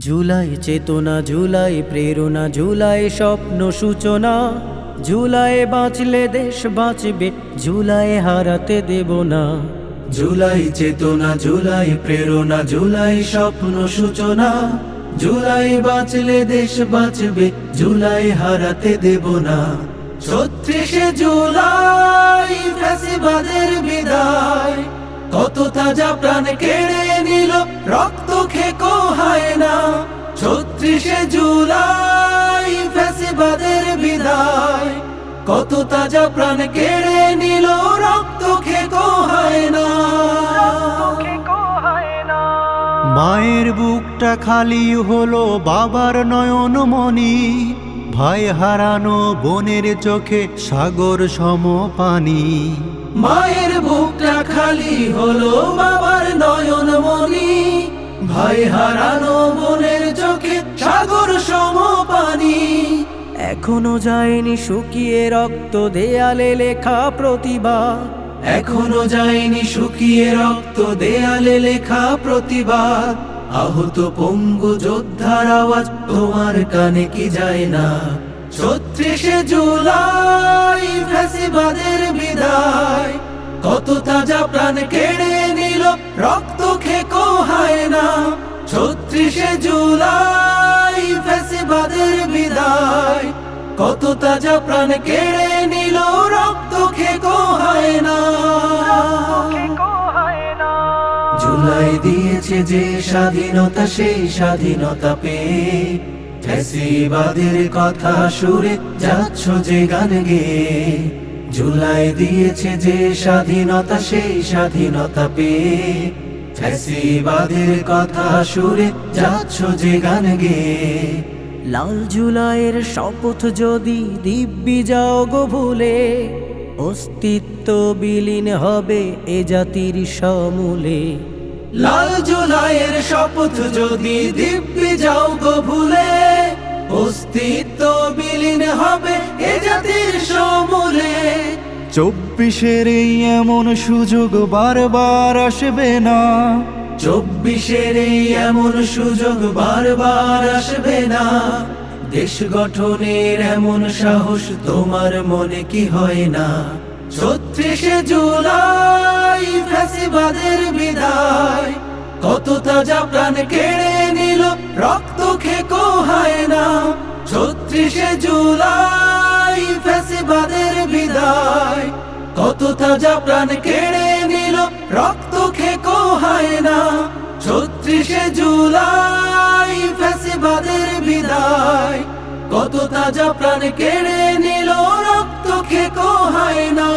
জুলাই চেতনা, জুলাই প্রেরণা, জুলাই স্বপ্ন সূচনা। জুলাই বাঁচলে দেশ বাঁচবে, জুলাই হারাতে দেব না। জুলাই চেতনা, জুলাই প্রেরণা, জুলাই স্বপ্ন সূচনা। জুলাই বাঁচলে দেশ বাঁচবে, জুলাই হারাতে দেব না। ৩৬শে জুলাই ফ্যাসিবাদের বিদায়, কত তাজা প্রাণ কেড়ে নিল, রক্ত খেকো হয় না। ৩৬শে জুলাই ফ্যাসিবাদের বিদায়, কত তাজা প্রাণ কেড়ে নিল, রক্ত খেকো হয় না। মায়ের বুকটা খালি হলো, বাবার নয়ন মনি। ভাই হারানো বোনের চোখে সাগর সম পানি। মায়ের বুকটা খালি হলো, বাবার নয়ন মনি। ভাই হারানো বোনের চোখে সাগর সম পানি। এখনো যায়নি শুকিয়ে রক্ত, দেয়ালে লেখা প্রতিবাদ। এখনো যায়নি শুকিয়ে রক্ত, দেয়ালে লেখা প্রতিবাদ। আহত পঙ্গু যোদ্ধার আওয়াজ তোমার কানে কি যায় না? ৩৬শে জুলাই ফ্যাসিবাদের বিদায়, কত তাজা প্রাণ কেড়ে নিল, রক্ত খেকো হয় না। ৩৬শে জুলাই ফ্যাসিবাদের বিদায়, কত তাজা প্রাণ কেড়ে নিল, রক্ত খেকো হয় না। জুলাই দিয়েছে যে স্বাধীনতা, সেই স্বাধীনতা পেয়ে ফ্যাসিবাদের কথা সুরে যাচ্ছ যে গান গেয়ে। জুলাই দিয়েছে যে স্বাধীনতা, সেই স্বাধীনতা পেয়ে ফ্যাসিবাদের কথা সুরে যাচ্ছ যে গান গেয়ে। লাল জুলাইয়ের শপথ যদি দিব্যি যাও গো ভুলে, অস্তিত্ব বিলীন হবে এ জাতির সমূলে। লাল জুলাইয়ের শপথ যদি দিব্যি যাও গো ভুলে, অস্তিত্ব বিলীন হবে এ জাতির সমূলে। ২৪-এর এই এমন সুযোগ বারবার আসবে না। ২৪-এর এই এমন সুযোগ বারবার আসবে না। দেশ গঠনের এমন সাহস তোমার মনে কি হয় না? ৩৬শে জুলাই ফ্যাসিবাদের বিদায়, কত তাজা প্রাণ কেড়ে নিল, রক্ত খেকো হয় না। ৩৬শে জুলাই ফ্যাসিবাদের বিদায়, কত তাজা প্রাণ কেড়ে নিল, রক্ত খেকো হয় না। ৩৬শে জুলাই ফ্যাসিবাদের বিদায়, কত তাজা প্রাণ কেড়ে নিল, রক্ত খেকো হয় না।